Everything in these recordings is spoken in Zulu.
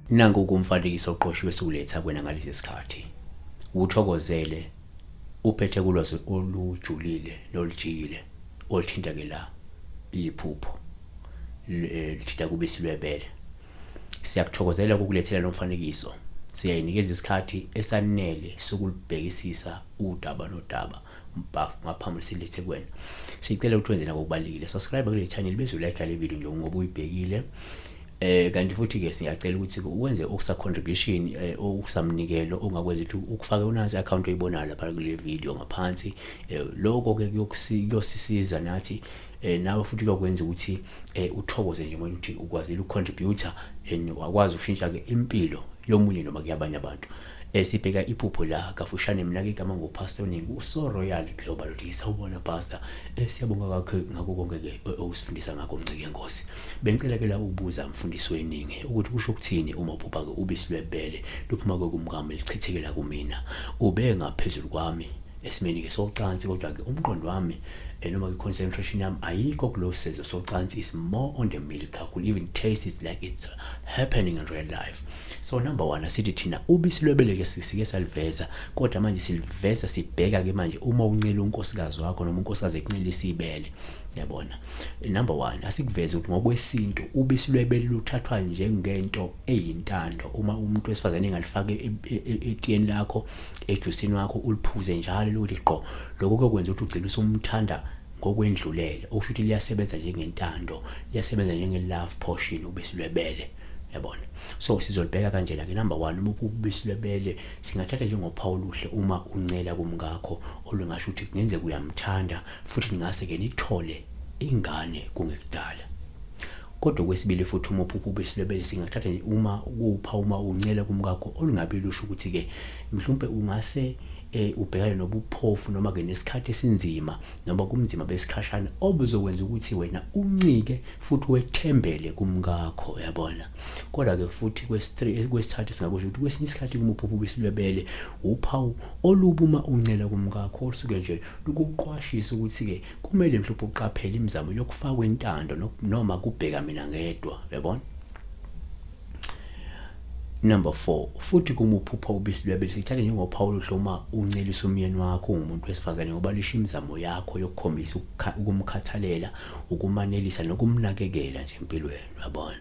Nangu kumfanekiso oqoshiwe siuletha kwena ngalesi sikhathi. Uthokozele uphethe kulwazi olujulile nolijikile olithinta ke la iphupho lithinta kubisi lwebele. Siyakuthokozela ukulethela lo mfanekiso. Siyayinikeza isikhathi esanele sokulibhekisisa udaba nodaba ngaphambi silethe kwena. Sicela ukuthi wenze nako kubalekile. Subscribe kule channel bese ulike le video nje ngoba uyibhekile. Kanti futhi ke siyacela ukuthi uwenze okusa contribution okusamnikelo ongakwenza ukuthi ukufake unansi account oyibonayo lapha kule video ngaphansi. Lokho ke kuyosisiza nathi nawe futhi kuyokwenza ukuthi uthokoze nje manje ukuthi ukwazile ucontributor wakwazi ushintsha ke impilo yomunye noma kuyabanye abantu. Sibheka iphupho la kafushane mina ke igama ngopastor ningi uso royal global uthi sawubona pastor. Siyabonga kakho ngakho konke ke okusifundisa ngakho Ncike Nkosi. Bengicela ke la ubuza mfundisi weningi ukuthi kusho ukuthini uma uphupha ke ubisi lwebele luphuma kumkami lichithekela kumina ube ngaphezulu kwami esimeni ke socansi kodwa ke umqondo wami noma ke concentration yami ayikho kulo senzo socansi is more on the milk. I could even taste it like it's happening in real life. So number 1 asithi thina ubisi lwebele ke sike saliveza kodwa manje siliveza sibheka ke manje uma uncela unkosikazi wakho noma unkosikazi ekunxele isibele yabona. Number 1 asikuveza ukuthi ngokwesintu ubisi lwebele luthathwa njengento eyintando uma umuntu wesifazane engalifake etiyeni lakho ejusini wakho uliphuze njalo lokuthi qho lokho kuyokwenza ukuthi ugcine usumthanda ngokwendlulele okusho ukuthi liyasebenza njengentando liyasebenza njenge love portion ubisi lwebele yabona. So sizolibheka kanjena ke number 1 uma ubisi lwebele singathatha njengophawu oluhle uma uncela kumkakho olungasho ukuthi kungenzeka uyamthanda futhi ngase ke nithole ingane kungekudala. Kodwa kwesibili futhi uma uphupha ubisi lwebele singathatha uma kupha uma uncela kumkakho olungabe lusho ukuthi ke mhlawumbe ungase ubhekane nobuphofu noma ke nesikhathi esinzima noma kumzima besikhashana obuzokwenza ukuthi wena uncike futhi wethembele kumkakho yabona. Kodwa ke futhi kwesithathu singakusho ukuthi kwesinye isikhathi uma uphupha ubisi lwebele uphawu olubuma uncela kumkakho osuke nje ukuqwashisa ukuthi ke kumele mhlawumbe uqaphele imizamo yokufaka intando noma kubheka mina ngedwa yabona. Number 4 futhi kuma uphupha ubisi lwebele sithathe njengophawu oluhle uma uncelisa umyeni wakho umuntu wesifazane ngoba lisho imizamo yakho yokukhombisa ukumkhathalela ukumanelisa nokumnakekela nje empilweni yabona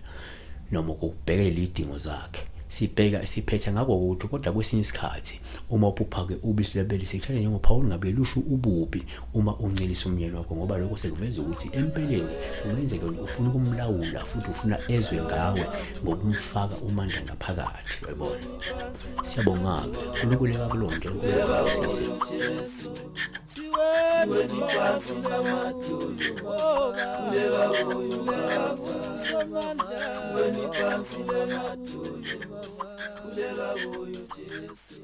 noma ukubhekelela idingo zakhe. Siphethe ngakho ukuthi kodwa kwesinye isikhathi uma uphupha ke ubisi lwebele sikuthatha njengophawu ngabe lusho ububi uma uncelisa umyeni wakho ngoba lokho sekuveza ukuthi empeleni kungenzeka ufuna ukumlawula futhi ufuna ezwe ngawe ngokumfaka umandla ngaphakathi yabona. Siyabonga uNkulunkulu akakulonke ukusise. Kulela boyo Jesu,